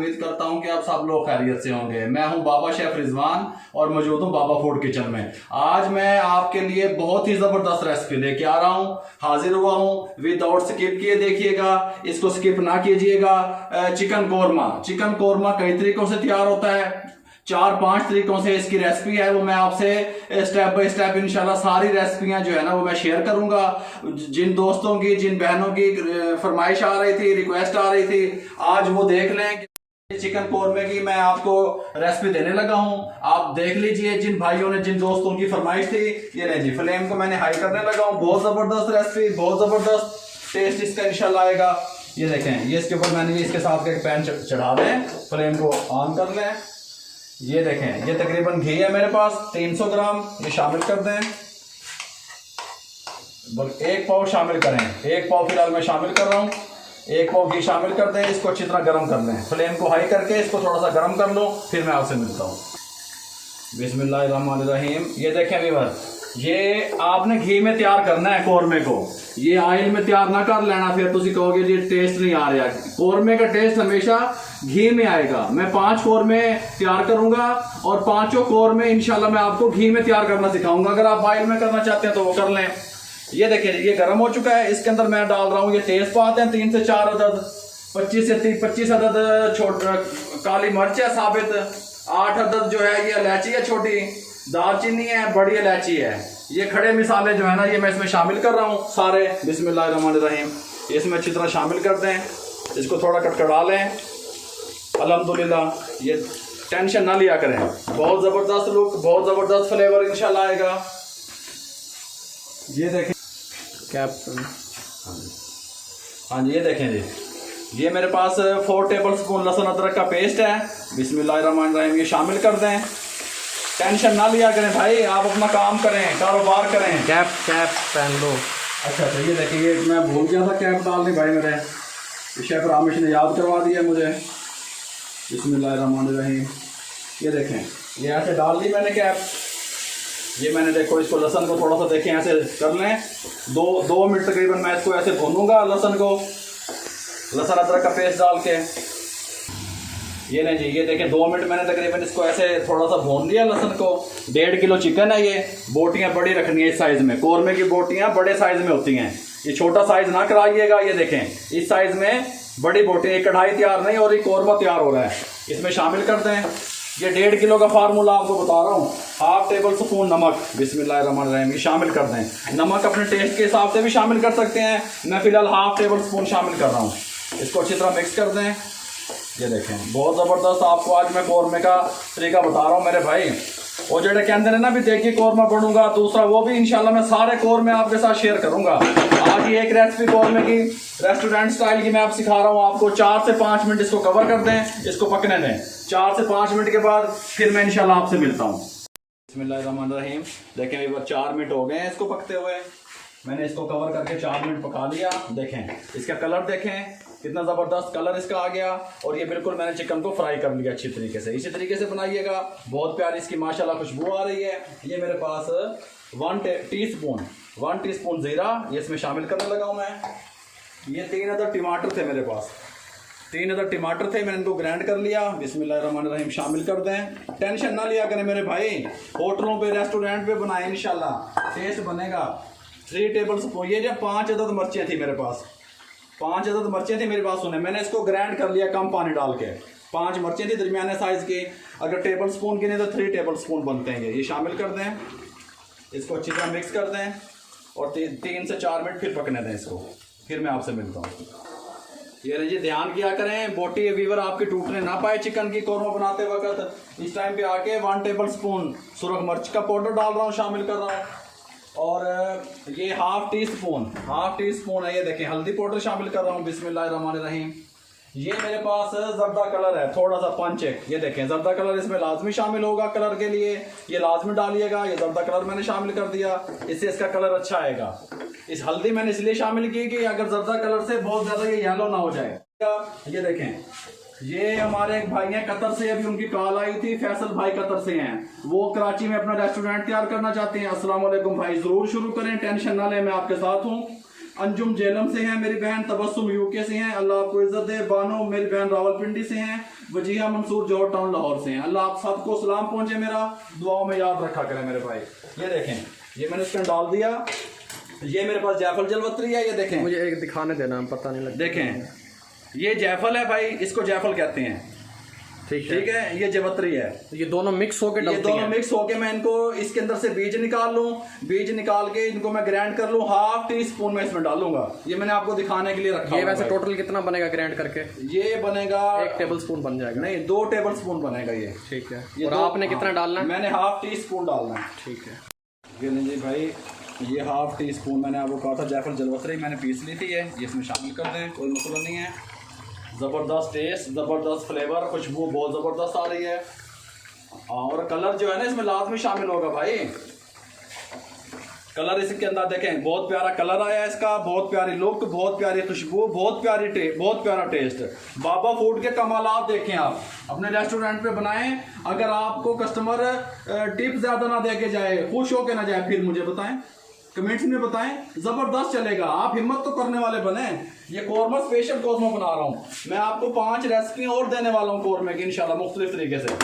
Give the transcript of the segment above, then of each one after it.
उम्मीद करता हूं कि आप सब लोग खैरियत से होंगे। मैं हूं बाबा शेफ रिजवान और मौजूद हूं बाबा फूड किचन में। आज मैं आपके लिए बहुत ही जबरदस्त रेसिपी लेके आ रहा हूं, हाजिर हुआ हूं विदाउट स्किप किए। देखिएगा, इसको स्किप ना कीजिएगा। चिकन कोरमा। चिकन कोरमा कई तरीकों से तैयार होता है, 4-5 तरीकों से इसकी रेसिपी है, वो मैं आपसे स्टेप बाय स्टेप इंशाल्लाह सारी रेसिपियां जो है ना वो मैं शेयर करूंगा। जिन दोस्तों की, जिन बहनों की फरमाइश आ रही थी, रिक्वेस्ट आ रही थी, आज वो देख लें। चिकन कोरमे की मैं आपको रेसिपी देने लगा हूं, आप देख लीजिए। जिन भाइयों ने, जिन दोस्तों की फरमाइश थी, ये नहीं जी, फ्लेम को मैंने हाई करने लगा हूं। बहुत जबरदस्त रेसिपी, बहुत जबरदस्त टेस्ट इसका इंशाल्लाह आएगा। ये देखें, ये इसके ऊपर मैंने इसके साथ एक पैन चढ़ा दें, फ्लेम को ऑन कर लें। ये देखें, ये तकरीबन घी है मेरे पास 300 ग्राम, ये शामिल कर दें। एक पाव शामिल करें, एक पाव फिलहाल मैं शामिल कर रहा हूँ। एक पाव घी शामिल कर दें, इसको अच्छी तरह गर्म कर लें। फ्लेम को हाई करके इसको थोड़ा सा गर्म कर लो, फिर मैं आपसे मिलता हूँ। बिस्मिल्लाहिर्रहमानिर्रहीम। ये देखें व्यूअर, ये आपने घी में तैयार करना है कोरमे को, ये ऑयल में तैयार ना कर लेना, फिर तुम कहोगे जी टेस्ट नहीं आ रहा। कोरमे का टेस्ट हमेशा घी में आएगा। मैं 5 कोरमे तैयार करूंगा और 5 कोरमे इंशाल्लाह मैं आपको घी में तैयार करना सिखाऊंगा। अगर आप ऑयल में करना चाहते हैं तो वो कर लें। ये देखिए, ये गर्म हो चुका है। इसके अंदर मैं डाल रहा हूँ ये तेजपात है 3 से 4 अदद, 25 अदद काली मिर्च है साबित, 8 अदद जो है ये इलायची है छोटी, दालचीनी है, बड़ी इलायची है। ये खड़े मिसाले जो है ना ये मैं इसमें शामिल कर रहा हूँ सारे। बिस्मिल्लाहिर्रहमानिर्रहीम। इसमें अच्छी तरह शामिल कर दें, इसको थोड़ा कड़कड़ा लें। अल्हम्दुलिल्लाह, ये टेंशन ना लिया करें, बहुत ज़बरदस्त लुक, बहुत ज़बरदस्त फ्लेवर इंशाल्लाह आएगा। ये देखें कैप, हाँ जी, ये देखें जी, ये मेरे पास 4 टेबल स्पून लहसुन अदरक का पेस्ट है। बिस्मिल्लाहिर्रहमानिर्रहीम, ये शामिल कर दें। टेंशन ना लिया करें भाई, आप अपना काम करें, कारोबार करें। कैप पहन लो। अच्छा, ये देखिए, ये मैं भूल गया था कैप डालने भाई, मेरे शेफ रामेश ने याद करवा दिया मुझे। बिस्मिल्लाहिर्रहमानिर्रहीम। ये देखें, ये ऐसे डाल ली मैंने कैप। ये मैंने, देखो, इसको लहसुन को थोड़ा सा देखें ऐसे कर लें। 2 मिनट तकरीबन मैं इसको ऐसे भूनूंगा, लहसुन को, लहसुन अदरक का पेस्ट डाल के। ये नहीं जी, ये देखें 2 मिनट मैंने तकरीबन इसको ऐसे थोड़ा सा भून लिया लहसुन को। 1.5 किलो चिकन है। ये बोटियां बड़ी रखनी है इस साइज में, कोरमे की बोटियां बड़े साइज में होती हैं, ये छोटा साइज ना कराइएगा। ये देखें, इस साइज में बड़ी बोटियां। एक कढ़ाई तैयार नहीं और ये कोरमा तैयार हो रहा है, इसमें शामिल कर दें। ये 1.5 किलो का फार्मूला आपको बता रहा हूँ। 1/2 टेबल स्पून नमक, बिस्मिल्लाहिर्रहमानिर्रहीम, ये शामिल कर दें। नमक अपने टेस्ट के हिसाब से भी शामिल कर सकते हैं, मैं फिलहाल 1/2 टेबल स्पून शामिल कर रहा हूँ। इसको अच्छी तरह मिक्स कर दें। ये देखें, बहुत ज़बरदस्त आपको आज मैं कोरमे का तरीका बता रहा हूँ मेरे भाई। और जेडे कहते हैं ना भी देखिए कोरमा बनूंगा, दूसरा वो भी इंशाल्लाह मैं सारे कोरमे आपके साथ शेयर करूंगा। आज ये एक रेसिपी कोरमे की रेस्टोरेंट स्टाइल की मैं आप सिखा रहा हूँ आपको। 4 से 5 मिनट इसको कवर कर दें, इसको पकने दें। 4 से 5 मिनट के बाद फिर मैं इंशाल्लाह आपसे मिलता हूँ। बिस्मिल्लाहिर्रहमानिर्रहीम। देखें, एक बार 4 मिनट हो गए हैं इसको पकते हुए। मैंने इसको कवर करके 4 मिनट पका लिया। देखें, इसका कलर देखें, कितना ज़बरदस्त कलर इसका आ गया। और ये बिल्कुल मैंने चिकन को फ्राई कर लिया अच्छी तरीके से। इसी तरीके से बनाइएगा, बहुत प्यारी इसकी माशाल्लाह खुशबू आ रही है। ये मेरे पास 1 टीस्पून ज़ीरा, ये इसमें शामिल करने लगा हूँ मैं। ये 3 अदद टमाटर थे मेरे पास, 3 अदद टमाटर थे, मैंने इनको ग्राइंड कर लिया। बिस्मिल्लाहिर्रहमानिर्रहीम, शामिल कर दें। टेंशन ना लिया करें मेरे भाई, होटलों पे, रेस्टोरेंट पे बनाए, इंशाल्लाह टेस्ट बनेगा। 3 टेबल स्पून, ये जो 5 अदद मिर्चें थी मेरे पास, 5 अदद मिर्चें थी मेरे पास, सुने, मैंने इसको ग्राइंड कर लिया कम पानी डाल के। 5 मिर्चें थी दरमियाने साइज की, अगर टेबल स्पून की नहीं तो 3 टेबल स्पून बनते हैं। ये शामिल कर दें, इसको अच्छी तरह मिक्स कर दें और 3 से 4 मिनट फिर पकने दें इसको, फिर मैं आपसे मिलता हूँ। ये रही जी, ध्यान किया करें, बोटी वीवर आपकी टूटने ना पाए चिकन की कोरमा बनाते वक्त। इस टाइम पे आके 1 टेबल स्पून सुरख मिर्च का पाउडर डाल रहा हूँ, शामिल कर रहा हूँ। और ये 1/2 टीस्पून है, ये देखें, हल्दी पाउडर शामिल कर रहा हूँ। बिस्मिल्लाहिर्रहमानिर्रहीम। ये मेरे पास जर्दा कलर है, थोड़ा सा पंच है, ये देखें, जर्दा कलर इसमें लाजमी शामिल होगा कलर के लिए, ये लाजमी डालिएगा। ये जर्दा कलर मैंने शामिल कर दिया, इससे इसका कलर अच्छा आएगा। इस हल्दी मैंने इसलिए शामिल की कि अगर जर्दा कलर से बहुत ज़्यादा ये येलो ना हो जाए। ये देखें, ये हमारे एक भाई हैं कतर से, अभी उनकी कॉल आई थी, फैसल भाई कतर से हैं, वो कराची में अपना रेस्टोरेंट तैयार करना चाहते हैं। अस्सलाम वालेकुम भाई, जरूर शुरू करें, टेंशन ना लें, मैं आपके साथ हूँ। अंजुम जेलम से हैं मेरी बहन, तबस्सुम यूके से हैं, अल्लाह आपको इज्जत दे। बानो मेरी बहन रावलपिंडी से हैं, वजीहा मंसूर जौहर टाउन लाहौर से हैं। अल्लाह आप सबको सलाम पहुंचे मेरा, दुआओं में याद रखा करें मेरे भाई। ये देखें, ये मैंने इसके अंदर डाल दिया। ये मेरे पास जायफल जलवत्री है, ये देखें, मुझे एक दिखाने देना, पता नहीं लगता। देखें ये जायफल है भाई, इसको जायफल कहते हैं, ठीक है। ये जवत्री है। ये दोनों मिक्स होके ये दोनों मिक्स होके मैं इनको इसके अंदर से बीज निकाल लूं, बीज निकाल के इनको मैं ग्राइंड कर लूं, हाफ टी स्पून में इसमें डालूंगा। ये मैंने आपको दिखाने के लिए रखा। ये वैसे टोटल कितना बनेगा ग्राइंड करके? ये बनेगा 1 टेबल स्पून बन जाएगा। नहीं, 2 टेबल स्पून बनेगा ये, ठीक है। और आपने कितना डालना है? मैंने हाफ टी स्पून डालना है, ठीक है। ये लीजिए भाई, ये हाफ टी स्पून मैंने आपको कहा था जायफल जलवत्री मैंने पीस ली थी, ये इसमें शामिल कर दें, कोई मसला नहीं है। ज़बरदस्त टेस्ट, ज़बरदस्त फ्लेवर, खुशबू बहुत ज़बरदस्त आ रही है। और कलर जो है ना इसमें लाजमी शामिल होगा भाई। कलर इसके अंदर देखें, बहुत प्यारा कलर आया है इसका, बहुत प्यारी लुक, बहुत प्यारी खुशबू, बहुत प्यारा टेस्ट। बाबा फूड के कमालात देखें आप, अपने रेस्टोरेंट पे बनाएं। अगर आपको कस्टमर टिप ज़्यादा ना दे के जाए, खुश होके ना जाए, फिर मुझे बताएं, कमेंट्स में बताएं, जबरदस्त चलेगा। आप हिम्मत तो करने वाले बने। ये कौरमा स्पेशल कौरमा बना रहा हूँ मैं, आपको 5 रेसिपी और देने वाला हूँ कौरमे की इंशाल्लाह मुख्तलिफ तरीके से।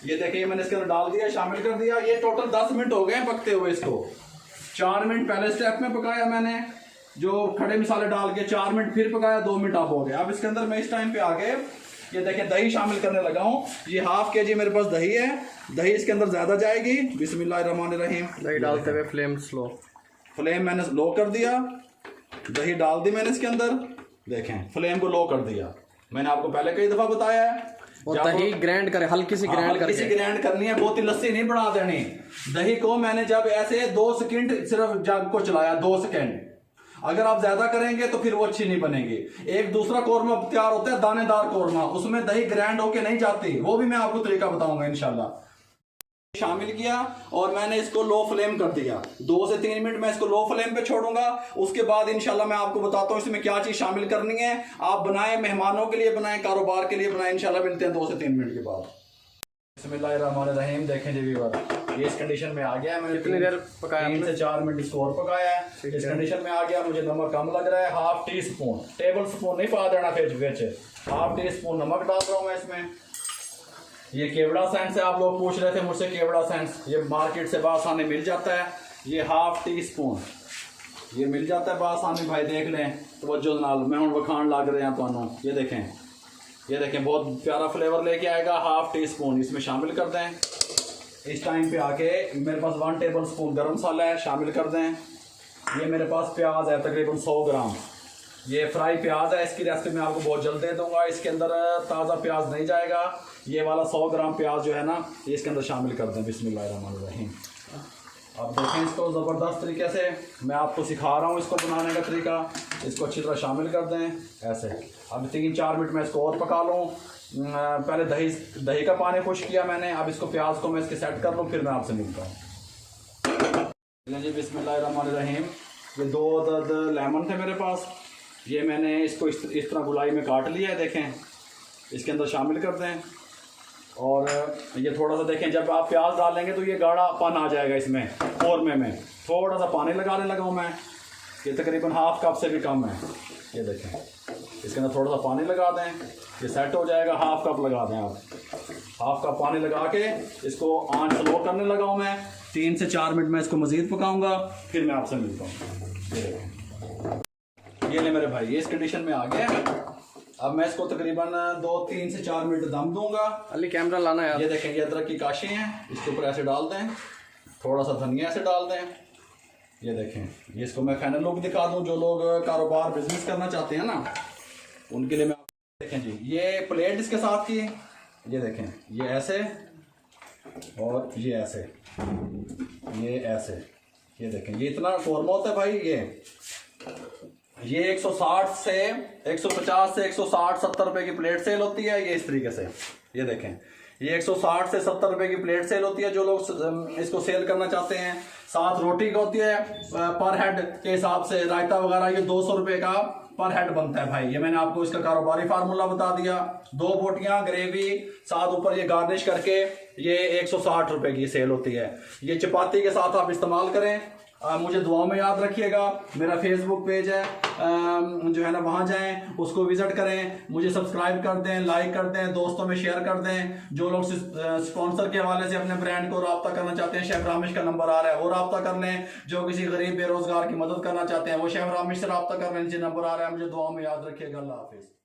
ये देखिए मैंने इसके अंदर डाल दिया, शामिल कर दिया। ये टोटल 10 मिनट हो गए पकते हुए इसको। 4 मिनट पहले स्टेप में पकाया मैंने, जो खड़े मसाले डाल के 4 मिनट फिर पकाया, 2 मिनट अब हो गए। अब इसके अंदर मैं इस टाइम पे आगे ये देखिए दही शामिल करने लगा हूँ। ये हाफ के जी मेरे पास दही है, दही इसके अंदर ज्यादा जाएगी। बिस्मिल्लाहिर्रहमानिर्रहीम। दही डालते हुए फ्लेम मैंने लो कर दिया, दही डाल दी मैंने इसके अंदर, देखें फ्लेम को लो कर दिया। मैंने आपको पहले कई दफा बताया है। और दही ग्राइंड करे, हल्की सी ग्राइंड करनी है, बहुत ही लस्सी नहीं बना देनी। दही को मैंने जब ऐसे 2 सेकंड सिर्फ जग को चलाया, 2 सेकंड। अगर आप ज्यादा करेंगे तो फिर वो अच्छी नहीं बनेगी। एक दूसरा कौरमा तैयार होता है दानेदार कौरमा, उसमें दही ग्राइंड होके नहीं जाती, वो भी मैं आपको तरीका बताऊंगा इंशाल्लाह। शामिल किया और मैंने इसको लो फ्लेम कर दिया। 2 से 3 मिनट मैं इसको लो फ्लेम पे छोड़ूंगा। उसके बाद इंशाल्लाह मैं आपको बताता हूँ इसमें क्या चीज शामिल करनी है। आप बनाएं, मेहमानों के लिए बनाएं, कारोबार के लिए बनाएं। इंशाल्लाह मिलते हैं 2 से 3 मिनट के बाद। बिस्मिल्लाहिर्रहमानिर्रहीम। देखें जी व्यूअर, ये इस कंडीशन में आ गया है। मैंने कितनी देर पकाया? 3 से 4 मिनट इसको और पकाया है। इस कंडीशन में आ गया। मुझे नमक कम लग रहा है, half tea spoon, table spoon नहीं पा देना फिर, हाफ टी स्पून नमक डाल रहा हूँ मैं इसमें। ये केवड़ा सैंड से आप लोग पूछ रहे थे मुझसे, केवड़ा सैंड ये मार्केट से बासानी मिल जाता है। ये हाफ टी स्पून ये मिल जाता है बासानी भाई, देख लें तवज्जो नाल। मैं हूँ वखान लग रहे हैं तो ये देखें बहुत प्यारा फ्लेवर लेके आएगा। हाफ टी स्पून इसमें शामिल कर दें। इस टाइम पे आके मेरे पास 1 टेबल स्पून गर्म मसाला है, शामिल कर दें। ये मेरे पास प्याज है तकरीबन 100 ग्राम, ये फ्राई प्याज है। इसकी रेसिपी मैं आपको बहुत जल्द दे दूंगा। इसके अंदर ताज़ा प्याज नहीं जाएगा। ये वाला 100 ग्राम प्याज जो है ना, ये इसके अंदर शामिल कर दें। बिस्मिल्लाहिर्रहमानिर्रहीम। अब देखें इसको ज़बरदस्त तरीके से मैं आपको सिखा रहा हूँ इसको बनाने का तरीका। इसको अच्छी तरह शामिल कर दें ऐसे। अब 3-4 मिनट में इसको और पका लूँ। पहले दही का पानी खुश किया मैंने। अब इसको प्याज को मैं इसके सेट कर लूँ, फिर मैं आपसे मिलता हूँ जी। बिस्मिल्लाहिर्रहमानिर्रहीम। ये 2 लेमन थे मेरे पास, ये मैंने इसको इस तरह गुलाई में काट लिया है। देखें इसके अंदर शामिल कर दें। और ये थोड़ा सा देखें, जब आप प्याज डालेंगे तो ये गाढ़ापन आ जाएगा इसमें कौरमे में। थोड़ा सा पानी लगाने लगा हूँ मैं, ये तकरीबन हाफ कप से भी कम है। ये देखें इसके अंदर थोड़ा सा पानी लगा दें, ये सेट हो जाएगा। हाफ कप लगा दें आप, हाफ कप पानी लगा के इसको आंच स्लो करने लगा हूँ मैं। 3 से 4 मिनट में इसको मज़ीद पकाऊंगा, फिर मैं आपसे मिलता हूँ। ये ले मेरे भाई, ये इस कंडीशन में आ गया। अब मैं इसको तकरीबन 2-3 से 4 मिनट दम दूंगा। अली कैमरा लाना है। ये देखें, ये अदरक की काशी हैं, इसके ऊपर ऐसे डाल दें। थोड़ा सा धनिया ऐसे डाल दें। ये देखें, ये इसको मैं फाइनल लुक दिखा दूं। जो लोग कारोबार बिजनेस करना चाहते हैं ना, उनके लिए मैं देखें जी, ये प्लेट इसके साथ की, ये देखें, ये ऐसे और ये ऐसे, ये ऐसे। ये देखें, ये इतना कौरमा होता है भाई। ये 160 से 150 से 160-70 रुपए की प्लेट सेल होती है। ये इस तरीके से, ये देखें, ये 160 से 70 रुपए की प्लेट सेल होती है। जो लोग इसको सेल करना चाहते हैं, साथ रोटी का होती है पर हेड के हिसाब से, रायता वगैरह ये 200 रुपए का पर हेड बनता है भाई। ये मैंने आपको इसका कारोबारी फार्मूला बता दिया। 2 बोटियां ग्रेवी साथ ऊपर ये गार्निश करके, ये 160 रुपए की सेल होती है। ये चपाती के साथ आप इस्तेमाल करें, मुझे दुआओं में याद रखिएगा। मेरा फेसबुक पेज है, जो है ना, वहाँ जाएं, उसको विजिट करें, मुझे सब्सक्राइब कर दें, लाइक कर दें, दोस्तों में शेयर कर दें। जो लोग स्पॉन्सर के हवाले से अपने ब्रांड को रब्ता करना चाहते हैं, शेफ रामिश का नंबर आ रहा है, वो रब्ता कर लें। जो किसी गरीब बेरोजगार की मदद करना चाहते हैं, वो शेफ रामिश से रब्ता कर लें, नीचे नंबर आ रहा है। मुझे दुआओं में याद रखिएगा। अल्लाह हाफिज़।